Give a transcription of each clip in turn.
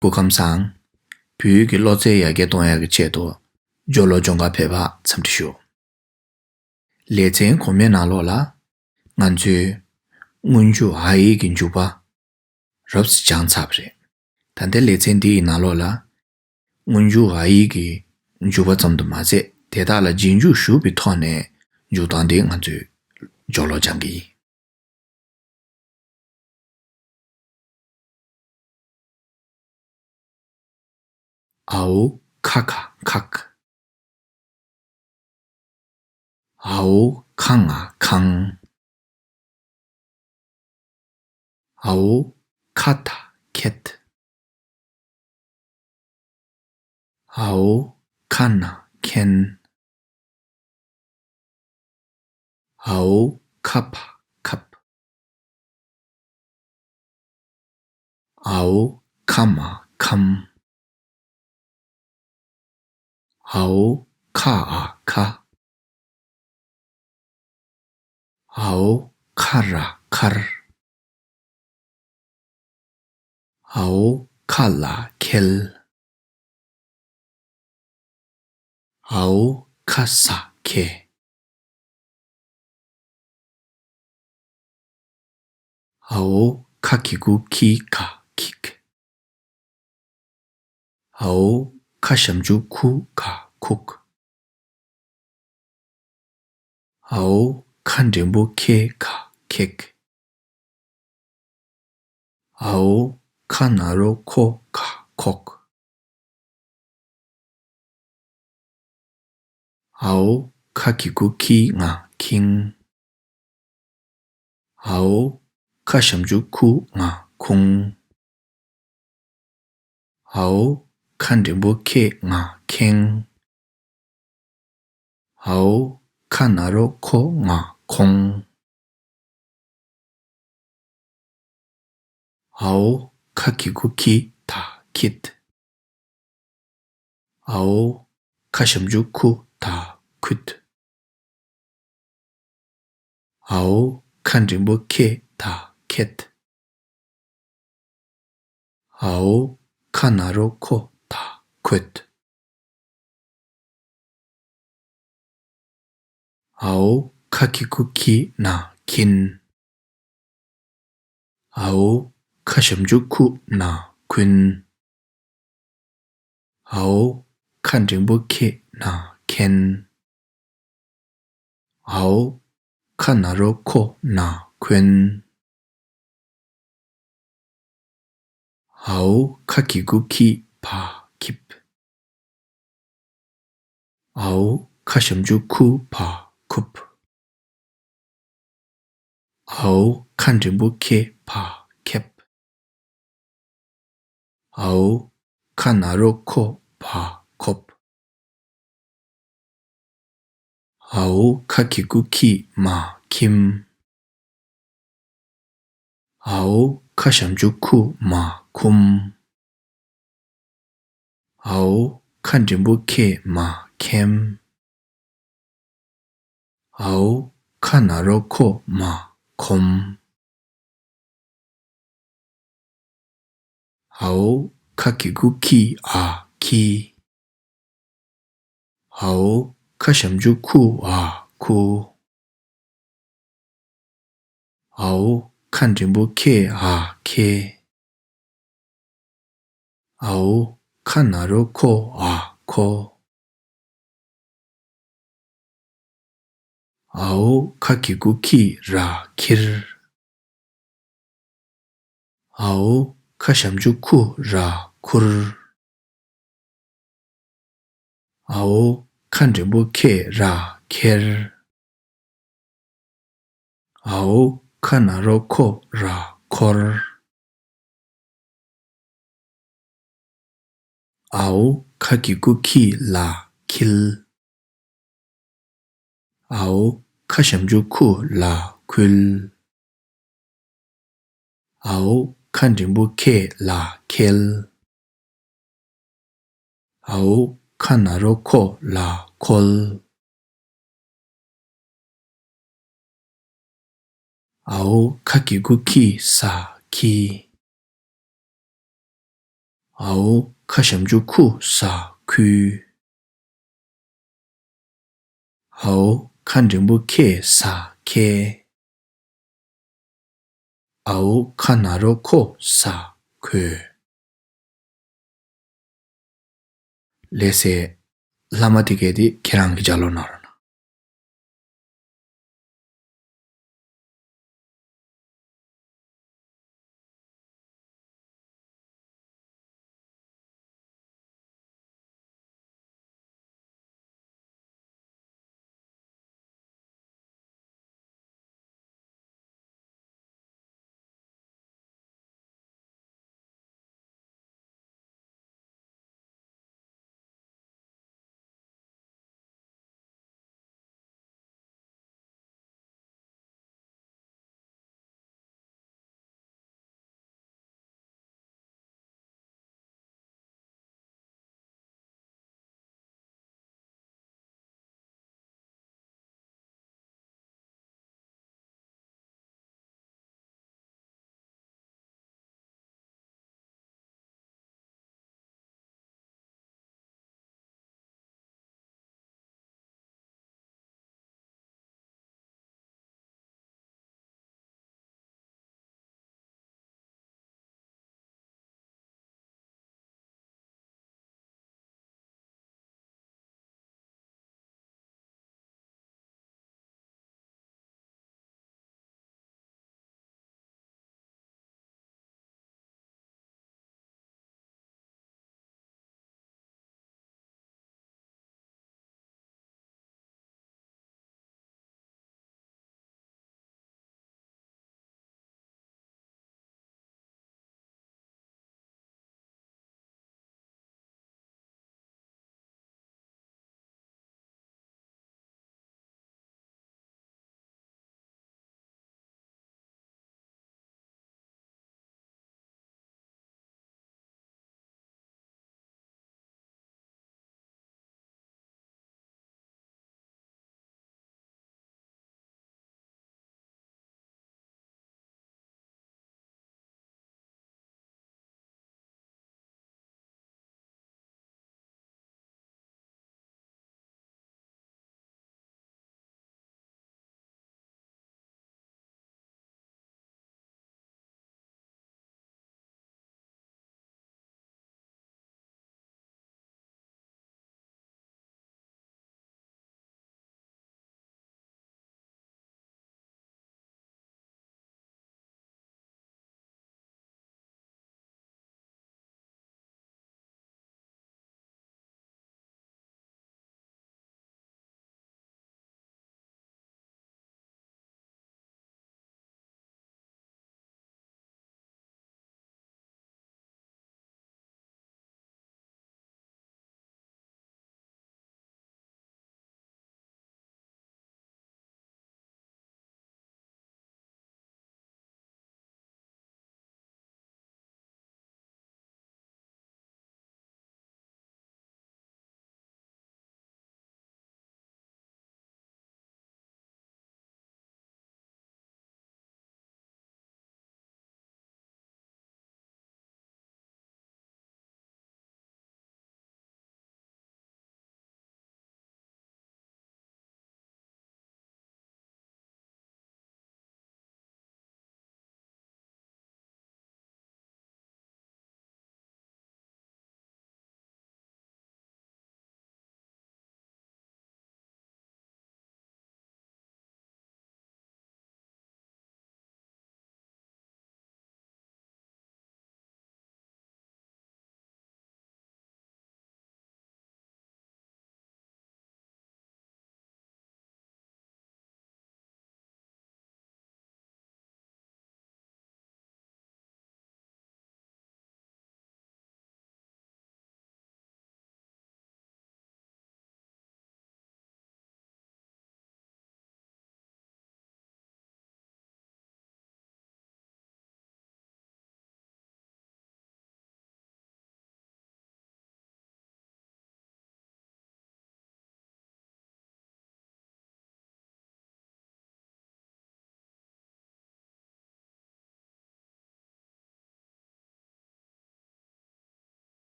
Kukamsang, Pyu ki loze ya ge donya ge chedo, jolo jonga peba tsamtishu. Lezen kome nalo la, nganzu ngunju hayi ginju ba, rabsi jang tsabre. Tante lezen di nalo la, ngunju hayi gi nju ba tsamdo maze, teta la jinju shubi tohne, nju tante nganzu jolo jangi. Ao kaka kak. Ao kanga kang. Ao kata ket. Ao kana ken. Ao kapa kap. Ao kama kam. Ao kaa ka. Ao kara kar. Ao kala kel. Ao kasa ke. Ao kakigu ki ka kik. Ao kashamju ku ka kuk. Ao kanjimbu ke ka kek. Ao kanaro ko ka kok. Ao kakigu ki nga king. Ao kashamju ku nga kung. Ao kanjimbu ke nga keng. Ao kanaro ko nga kong. Ao kakigu ki ta kit. Ao kashamju ku ta kut. Ao kanjimbu ke ta ket. Ao kanaro ko ta kut. Ao kakigu ki na kin. Ao kashamju ku na kun. Ao kanjimbu ke na ken. Ao kanaro ko na kun. Ao kakigu ki pa kip. Ao kashamju ku pa kup. Ao kanjimbu ke pa kep. Ao kanaro ko pa kop. Ao kakigu ki ma kim. Ao kashamju ku ma kum. Ao kanjimbu ke ma kem. Ao kanaro ko ma kom. Ao kakigu ki a ki. Ao kashamju ku a ku. Ao kanjimbu ke a ke. Ao kanaro ko a ko. Ao kakigu ki ra kir. Ao kashamju ku ra kur. Ao kanjimbu ke ra ker. Ao kanaro ko ra kor. Ao kakigu ki la kil. Ao kashamju ku la kul. Ao kanjimbu ke la kel. Ao kanaro ko la kol. Ao kakigu ki sa ki. 아오 카샴주 쿠 사퀴 아오 칸정부 케 사케 아오 카나로 코 사퀴 레세 라마티게디 케랑기 잘로나라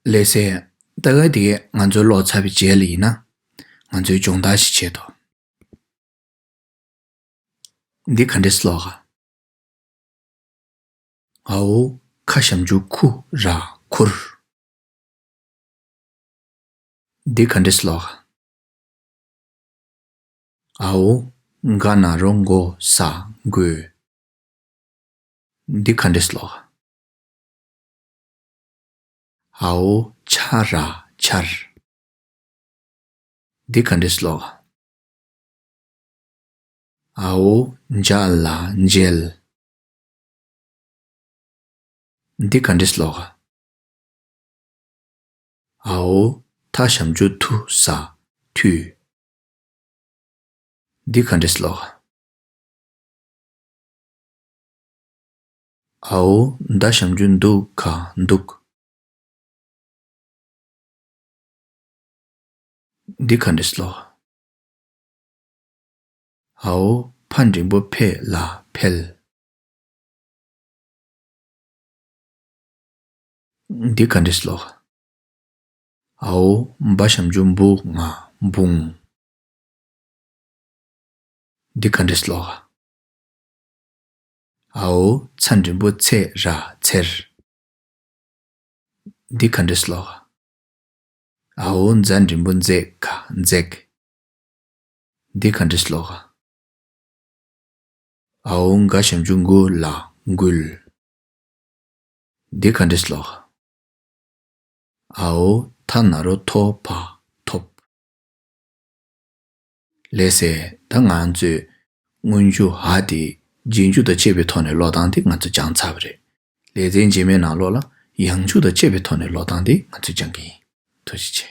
Lese daga di nganzo lo chabi jeli na nganzo jongda shi che to. Di khandis loga. Ao kashamju ku ra kur. Di khandis loga. Ao ngana rongo sa gu. Di khandis loga. Ao cha ra char. Di khandis loga. Ao njala njel. Di khandis loga. Ao tashamju tu sa tu. Di khandis loga. Ao dashamju ndu ka nduk. Di khandis loga. Ao pandrimbo pe la pel. Di khandis loga. Ao bashamju mbu nga mbung. Di khandis loga. Ao chandrimbo tse ra tser. Di khandis loga. Ao nzandrimbo nze ka nzek. Di khandis loga. Ao ngashamju ngu la ngul. Di khandis loga. Ao tanaro to pa top. Lese ta nganzu ngunju hadi jinju da chebe tone lodang di nganzu jang chabre. Le zin jime na lo la yangju da chebe tone lodang di nganzu jang ki. Toshi che.